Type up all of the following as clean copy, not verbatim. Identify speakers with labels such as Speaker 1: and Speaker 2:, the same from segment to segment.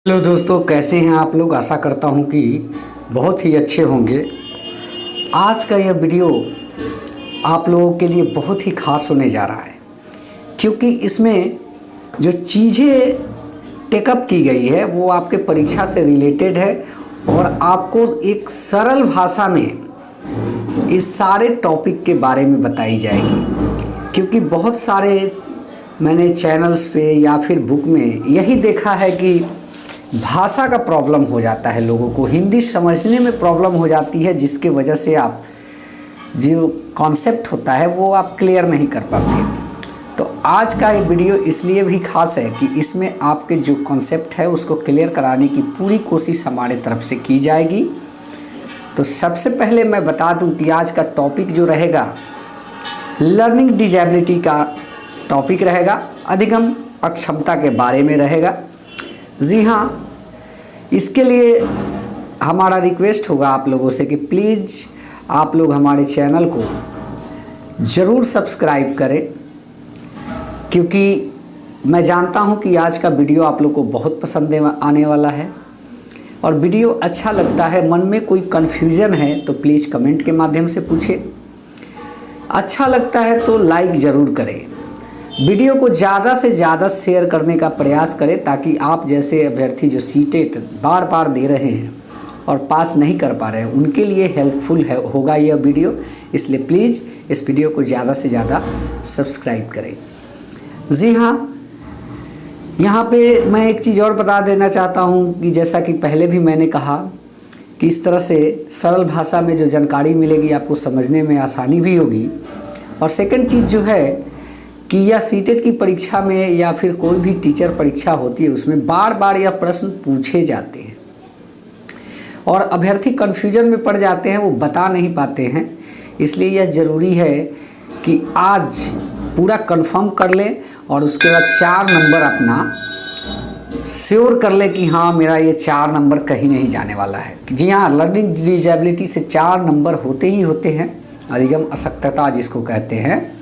Speaker 1: Hello दोस्तों, कैसे हैं आप लोग। आशा करता हूं कि बहुत ही अच्छे होंगे। आज का यह वीडियो आप लोगों के लिए बहुत ही खास होने जा रहा है, क्योंकि इसमें जो चीज़ें टेकअप की गई है वो आपके परीक्षा से रिलेटेड है और आपको एक सरल भाषा में इस सारे टॉपिक के बारे में बताई जाएगी। क्योंकि बहुत सारे मैंने चैनल्स पे या फिर बुक में यही देखा है कि भाषा का प्रॉब्लम हो जाता है, लोगों को हिंदी समझने में प्रॉब्लम हो जाती है, जिसके वजह से आप जो कॉन्सेप्ट होता है वो आप क्लियर नहीं कर पाते। तो आज का ये वीडियो इसलिए भी खास है कि इसमें आपके जो कॉन्सेप्ट है उसको क्लियर कराने की पूरी कोशिश हमारे तरफ से की जाएगी। तो सबसे पहले मैं बता दूं कि आज का टॉपिक जो रहेगा लर्निंग डिजेबिलिटी का टॉपिक रहेगा, अधिगम अक्षमता के बारे में रहेगा। जी हाँ, इसके लिए हमारा रिक्वेस्ट होगा आप लोगों से कि प्लीज़ आप लोग हमारे चैनल को ज़रूर सब्सक्राइब करें, क्योंकि मैं जानता हूं कि आज का वीडियो आप लोग को बहुत पसंद आने वाला है। और वीडियो अच्छा लगता है, मन में कोई कन्फ्यूज़न है तो प्लीज़ कमेंट के माध्यम से पूछें। अच्छा लगता है तो लाइक ज़रूर करें। वीडियो को ज़्यादा से ज़्यादा शेयर करने का प्रयास करें, ताकि आप जैसे अभ्यर्थी जो सीटेट बार बार दे रहे हैं और पास नहीं कर पा रहे हैं उनके लिए हेल्पफुल होगा यह वीडियो। इसलिए प्लीज़ इस वीडियो को ज़्यादा से ज़्यादा सब्सक्राइब करें। जी हाँ, यहाँ पे मैं एक चीज़ और बता देना चाहता हूँ कि जैसा कि पहले भी मैंने कहा कि इस तरह से सरल भाषा में जो जानकारी मिलेगी आपको समझने में आसानी भी होगी। और सेकंड चीज़ जो है कि यह सीटेट की परीक्षा में या फिर कोई भी टीचर परीक्षा होती है उसमें बार बार यह प्रश्न पूछे जाते हैं और अभ्यर्थी कन्फ्यूजन में पड़ जाते हैं, वो बता नहीं पाते हैं। इसलिए यह ज़रूरी है कि आज पूरा कंफर्म कर लें और उसके बाद 4 नंबर अपना श्योर कर लें कि हाँ मेरा ये 4 नंबर कहीं नहीं जाने वाला है। जी हाँ, लर्निंग डिजेबिलिटी से 4 नंबर होते ही होते हैं, अधिगम अशक्तता जिसको कहते हैं।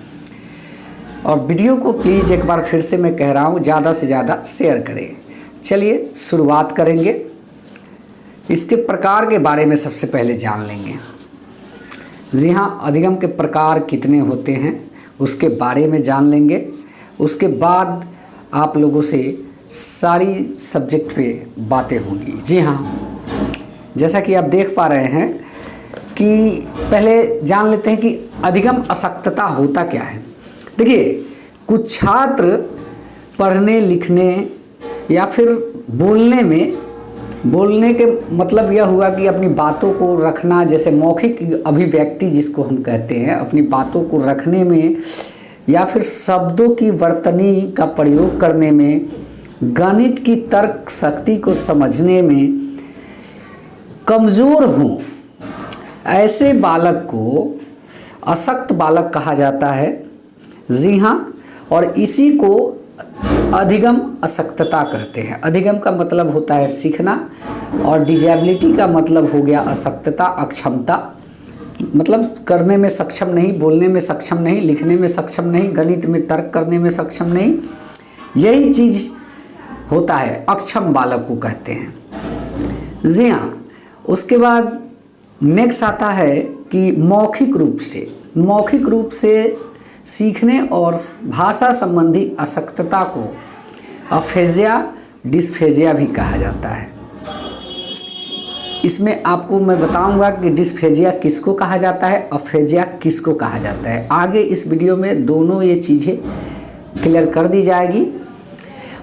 Speaker 1: और वीडियो को प्लीज़ एक बार फिर से मैं कह रहा हूँ ज़्यादा से ज़्यादा शेयर करें। चलिए शुरुआत करेंगे। इसके प्रकार के बारे में सबसे पहले जान लेंगे। जी हाँ, अधिगम के प्रकार कितने होते हैं उसके बारे में जान लेंगे। उसके बाद आप लोगों से सारी सब्जेक्ट पे बातें होंगी। जी हाँ, जैसा कि आप देख पा रहे हैं कि पहले जान लेते हैं कि अधिगम अशक्तता होता क्या है। देखिए, कुछ छात्र पढ़ने लिखने या फिर बोलने के मतलब यह हुआ कि अपनी बातों को रखना, जैसे मौखिक अभिव्यक्ति जिसको हम कहते हैं, अपनी बातों को रखने में या फिर शब्दों की वर्तनी का प्रयोग करने में, गणित की तर्क शक्ति को समझने में कमज़ोर हों, ऐसे बालक को अशक्त बालक कहा जाता है। जी हाँ, और इसी को अधिगम अशक्तता कहते हैं। अधिगम का मतलब होता है सीखना और डिजेबिलिटी का मतलब हो गया अशक्तता, अक्षमता, मतलब करने में सक्षम नहीं, बोलने में सक्षम नहीं, लिखने में सक्षम नहीं, गणित में तर्क करने में सक्षम नहीं, यही चीज़ होता है, अक्षम बालक को कहते हैं। जी हाँ, उसके बाद नेक्स्ट आता है कि मौखिक रूप से सीखने और भाषा संबंधी अशक्तता को अफेजिया डिस्फेजिया भी कहा जाता है। इसमें आपको मैं बताऊंगा कि डिस्फेजिया किसको कहा जाता है, अफेजिया किसको कहा जाता है। आगे इस वीडियो में दोनों ये चीज़ें क्लियर कर दी जाएगी।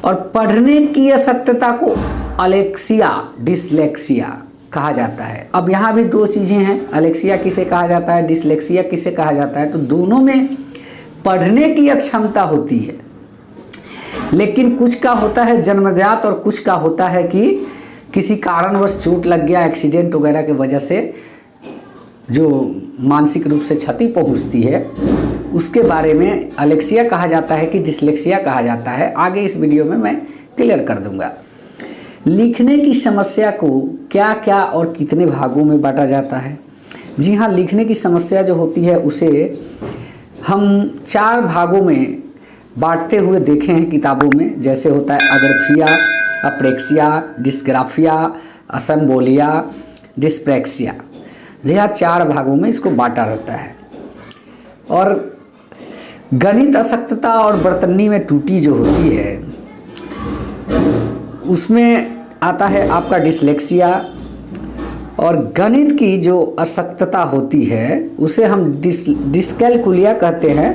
Speaker 1: और पढ़ने की अशक्तता को अलेक्सिया डिसलेक्सिया कहा जाता है। अब यहाँ भी 2 चीज़ें हैं, अलेक्सिया किसे कहा जाता है, डिसलेक्सिया किसे कहा जाता है। तो दोनों में पढ़ने की अक्षमता होती है, लेकिन कुछ का होता है जन्मजात और कुछ का होता है कि किसी कारणवश चोट लग गया, एक्सीडेंट वगैरह की वजह से जो मानसिक रूप से क्षति पहुंचती है, उसके बारे में अलेक्सिया कहा जाता है कि डिसलेक्सिया कहा जाता है। आगे इस वीडियो में मैं क्लियर कर दूंगा। लिखने की समस्या को क्या क्या और कितने भागों में बांटा जाता है। जी हाँ, लिखने की समस्या जो होती है उसे हम 4 भागों में बांटते हुए देखे हैं किताबों में। जैसे होता है अग्रफिया, अप्रेक्सिया, डिस्ग्राफिया, असम्बोलिया, डिस्प्रैक्सिया। जी हाँ, 4 भागों में इसको बांटा रहता है। और गणित अशक्तता और बर्तनी में टूटी जो होती है उसमें आता है आपका डिसलेक्सिया। और गणित की जो अशक्तता होती है उसे हम डिस्कैलकुलिया कहते हैं।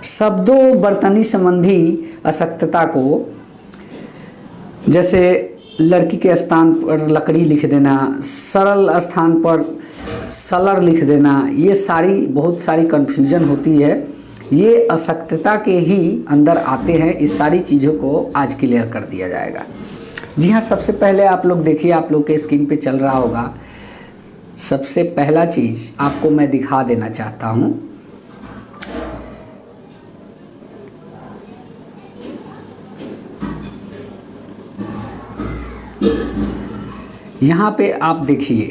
Speaker 1: शब्दों बर्तनी संबंधी अशक्तता को, जैसे लड़की के स्थान पर लकड़ी लिख देना, सरल स्थान पर सलर लिख देना, ये सारी बहुत सारी कन्फ्यूजन होती है, ये अशक्तता के ही अंदर आते हैं। इस सारी चीज़ों को आज क्लियर कर दिया जाएगा। जी हाँ, सबसे पहले आप लोग देखिए, आप लोग के स्क्रीन पे चल रहा होगा। सबसे पहला चीज़ आपको मैं दिखा देना चाहता हूँ। यहाँ पे आप देखिए,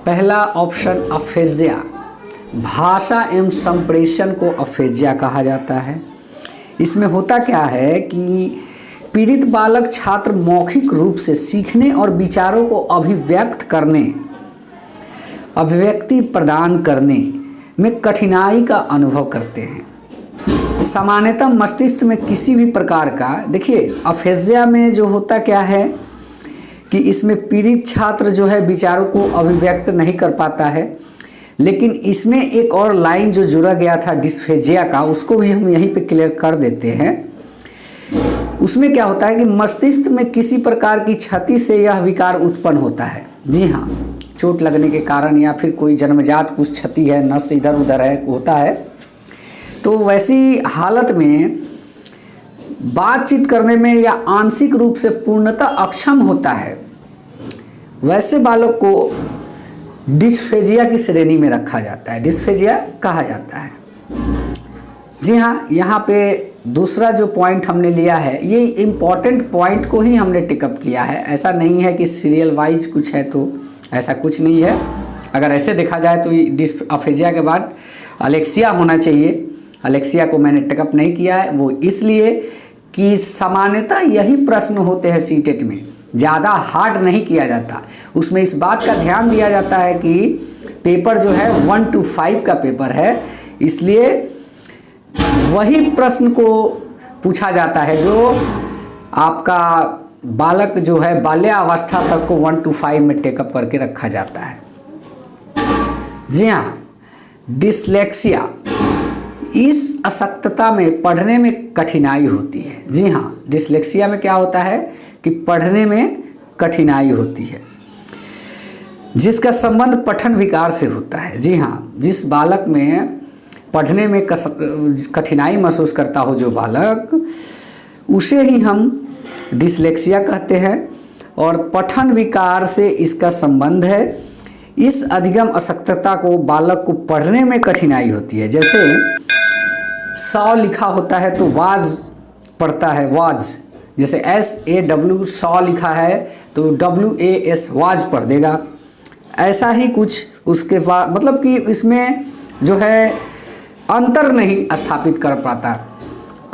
Speaker 1: पहला ऑप्शन अफेजिया, भाषा एवं संप्रेषण को अफेजिया कहा जाता है। इसमें होता क्या है कि पीड़ित बालक छात्र मौखिक रूप से सीखने और विचारों को अभिव्यक्ति प्रदान करने में कठिनाई का अनुभव करते हैं। सामान्यतः मस्तिष्क में किसी भी प्रकार का, देखिए अफेजिया में जो होता क्या है कि इसमें पीड़ित छात्र जो है विचारों को अभिव्यक्त नहीं कर पाता है। लेकिन इसमें एक और लाइन जो जुड़ा गया था डिस्फेजिया का, उसको भी हम यहीं पे क्लियर कर देते हैं। उसमें क्या होता है कि मस्तिष्क में किसी प्रकार की क्षति से यह विकार उत्पन्न होता है। जी हाँ, चोट लगने के कारण या फिर कोई जन्मजात कुछ क्षति है, नस इधर उधर है, होता है, तो वैसी हालत में बातचीत करने में या आंशिक रूप से पूर्णतः अक्षम होता है, वैसे बालक को डिस्फेजिया की श्रेणी में रखा जाता है, डिस्फेजिया कहा जाता है। जी हाँ, यहाँ पे दूसरा जो पॉइंट हमने लिया है, ये इम्पॉर्टेंट पॉइंट को ही हमने टिकअप किया है। ऐसा नहीं है कि सीरियल वाइज कुछ है, तो ऐसा कुछ नहीं है। अगर ऐसे देखा जाए तो डिस्फेजिया के बाद अलेक्सिया होना चाहिए। अलेक्सिया को मैंने टिकअप नहीं किया है, वो इसलिए कि सामान्यतः यही प्रश्न होते हैं सीटेट में, ज़्यादा हार्ड नहीं किया जाता। उसमें इस बात का ध्यान दिया जाता है कि पेपर जो है 1 to 5 का पेपर है, इसलिए वही प्रश्न को पूछा जाता है जो आपका बालक जो है बाल्यावस्था तक को 1 to 5 में टेकअप करके रखा जाता है। जी हाँ, डिसलेक्सिया, इस अशक्तता में पढ़ने में कठिनाई होती है। जी हाँ, डिसलेक्सिया में क्या होता है कि पढ़ने में कठिनाई होती है, जिसका संबंध पठन विकार से होता है। जी हाँ, जिस बालक में पढ़ने में कठिनाई महसूस करता हो जो बालक, उसे ही हम डिसलेक्सिया कहते हैं और पठन विकार से इसका संबंध है। इस अधिगम अशक्तता को बालक को पढ़ने में कठिनाई होती है। जैसे सौ लिखा होता है तो वाज पढ़ता है, वाज, जैसे SAW सौ लिखा है तो WAS वाज पढ़ देगा। ऐसा ही कुछ उसके बाद, मतलब कि इसमें जो है अंतर नहीं स्थापित कर पाता।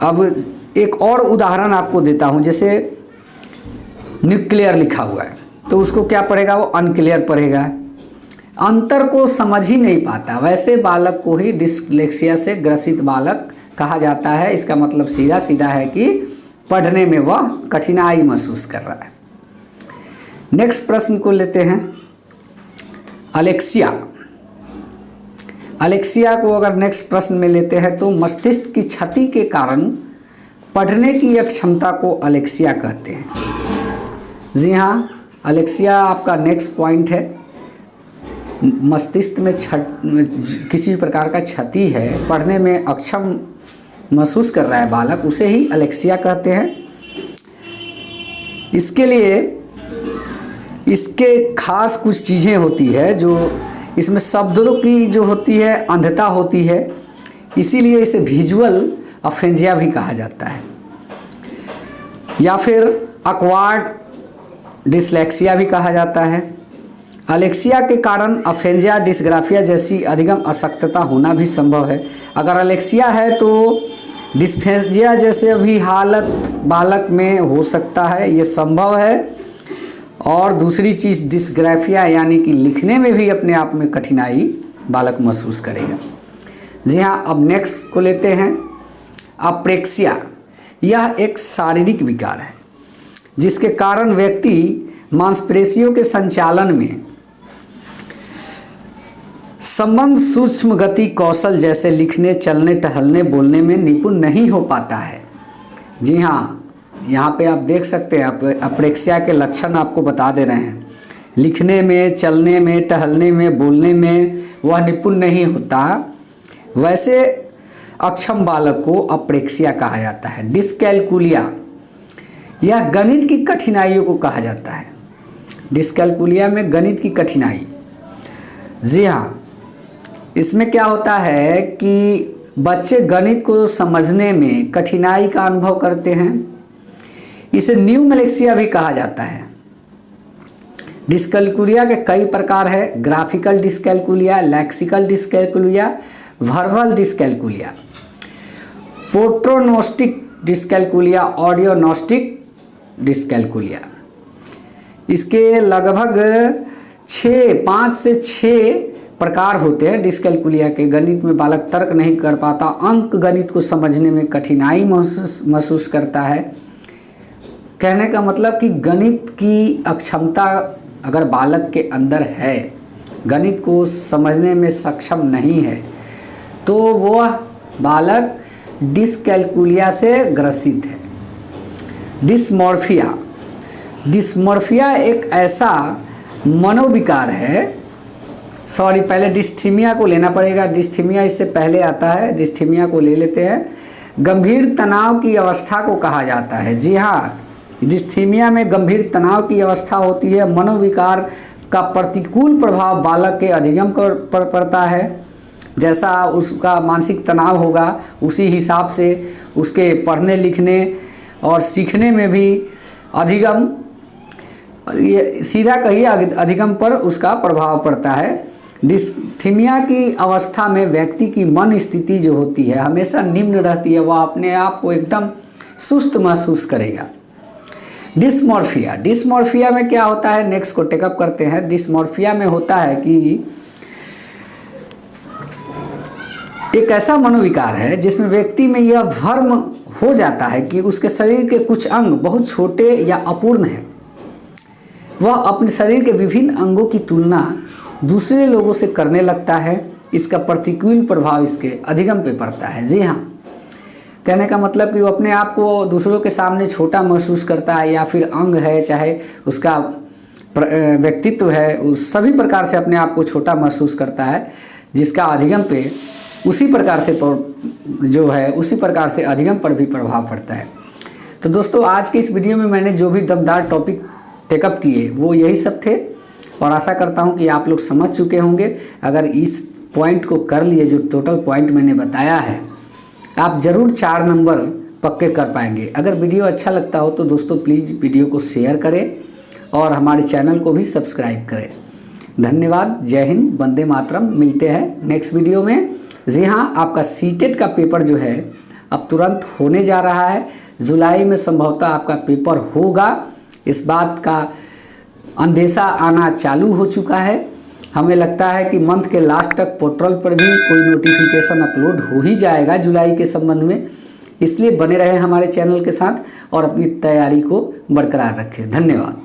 Speaker 1: अब एक और उदाहरण आपको देता हूँ, जैसे न्यूक्लियर लिखा हुआ है तो उसको क्या पढ़ेगा, वो अनक्लियर पढ़ेगा, अंतर को समझ ही नहीं पाता। वैसे बालक को ही डिसलेक्सिया से ग्रसित बालक कहा जाता है। इसका मतलब सीधा सीधा है कि पढ़ने में वह कठिनाई महसूस कर रहा है। नेक्स्ट प्रश्न को लेते हैं, अलेक्सिया। अलेक्सिया को अगर नेक्स्ट प्रश्न में लेते हैं तो मस्तिष्क की क्षति के कारण पढ़ने की अक्षमता को अलेक्सिया कहते हैं। जी हाँ, अलेक्सिया आपका नेक्स्ट पॉइंट है। मस्तिष्क में किसी प्रकार का क्षति है, पढ़ने में अक्षम महसूस कर रहा है बालक, उसे ही अलेक्सिया कहते हैं। इसके लिए इसके खास कुछ चीज़ें होती है, जो इसमें शब्दों की जो होती है अंधता होती है, इसीलिए इसे विजुअल अफेजिया भी कहा जाता है, या फिर अक्वार्ड डिसलेक्सिया भी कहा जाता है। अलेक्सिया के कारण अफेजिया, डिस्ग्राफिया जैसी अधिगम अशक्तता होना भी संभव है। अगर अलेक्सिया है तो डिस्फेजिया जैसे भी हालत बालक में हो सकता है, ये संभव है। और दूसरी चीज़ डिस्ग्राफिया यानी कि लिखने में भी अपने आप में कठिनाई बालक महसूस करेगा। जी हाँ, अब नेक्स्ट को लेते हैं अप्रेक्सिया। यह एक शारीरिक विकार है जिसके कारण व्यक्ति मांसपेशियों के संचालन में संबंध सूक्ष्म गति कौशल जैसे लिखने, चलने, टहलने, बोलने में निपुण नहीं हो पाता है। जी हाँ, यहाँ पे आप देख सकते हैं, आप अप्रेक्सिया के लक्षण आपको बता दे रहे हैं। लिखने में, चलने में, टहलने में, बोलने में वह निपुण नहीं होता, वैसे अक्षम बालक को अप्रेक्सिया कहा जाता है। डिस्कैलकुलिया, यह गणित की कठिनाइयों को कहा जाता है। डिस्कैलकुलिया में गणित की कठिनाई। जी हाँ, इसमें क्या होता है कि बच्चे गणित को समझने में कठिनाई का अनुभव करते हैं। इसे न्यूमैलेक्सिया भी कहा जाता है। डिस्कैलकुलिया के कई प्रकार है। Graphical dyscalculia, lexical dyscalculia, verbal dyscalculia, practognostic dyscalculia, ideognostic dyscalculia. इसके लगभग 5 से 6 प्रकार होते हैं डिस्कैलकुलिया के। गणित में बालक तर्क नहीं कर पाता, अंक गणित को समझने में कठिनाई महसूस करता है। कहने का मतलब कि गणित की अक्षमता अगर बालक के अंदर है, गणित को समझने में सक्षम नहीं है, तो वह बालक डिस्कैलकुलिया से ग्रसित है। डिस्मॉर्फिया, डिस्मॉर्फिया एक ऐसा मनोविकार है, पहले डिस्थीमिया को लेना पड़ेगा। डिस्थीमिया इससे पहले आता है, डिस्थीमिया को ले लेते हैं। गंभीर तनाव की अवस्था को कहा जाता है। जी हाँ, डिस्थीमिया में गंभीर तनाव की अवस्था होती है। मनोविकार का प्रतिकूल प्रभाव बालक के अधिगम पर पड़ता है। जैसा उसका मानसिक तनाव होगा उसी हिसाब से उसके पढ़ने, लिखने और सीखने में भी अधिगम, ये सीधा कहिए अधिगम पर उसका प्रभाव पड़ता है। डिस्थीमिया की अवस्था में व्यक्ति की मन स्थिति जो होती है हमेशा निम्न रहती है, वह अपने आप को एकदम सुस्त महसूस करेगा। डिस्मॉर्फिया, डिस्मॉर्फिया में क्या होता है, नेक्स्ट को टेकअप करते हैं। डिस्मॉर्फिया में होता है कि एक ऐसा मनोविकार है जिसमें व्यक्ति में यह भ्रम हो जाता है कि उसके शरीर के कुछ अंग बहुत छोटे या अपूर्ण हैं। वह अपने शरीर के विभिन्न अंगों की तुलना दूसरे लोगों से करने लगता है। इसका प्रतिकूल प्रभाव इसके अधिगम पे पड़ता है। जी हाँ, कहने का मतलब कि वो अपने आप को दूसरों के सामने छोटा महसूस करता है, या फिर अंग है, चाहे उसका व्यक्तित्व है, उस सभी प्रकार से अपने आप को छोटा महसूस करता है, जिसका अधिगम पे उसी प्रकार से जो है उसी प्रकार से अधिगम पर भी प्रभाव पड़ता है। तो दोस्तों, आज के इस वीडियो में मैंने जो भी दमदार टॉपिक टेकअप किए वो यही सब थे, और आशा करता हूं कि आप लोग समझ चुके होंगे। अगर इस पॉइंट को कर लिए, जो टोटल पॉइंट मैंने बताया है, आप ज़रूर 4 नंबर पक्के कर पाएंगे। अगर वीडियो अच्छा लगता हो तो दोस्तों प्लीज़ वीडियो को शेयर करें और हमारे चैनल को भी सब्सक्राइब करें। धन्यवाद। जय हिंद, वंदे मातरम। मिलते हैं नेक्स्ट वीडियो में। जी हाँ, आपका सीटेट का पेपर जो है अब तुरंत होने जा रहा है। जुलाई में संभवतः आपका पेपर होगा, इस बात का अंदेशा आना चालू हो चुका है। हमें लगता है कि मंथ के लास्ट तक पोर्टल पर भी कोई नोटिफिकेशन अपलोड हो ही जाएगा जुलाई के संबंध में। इसलिए बने रहें हमारे चैनल के साथ और अपनी तैयारी को बरकरार रखें। धन्यवाद।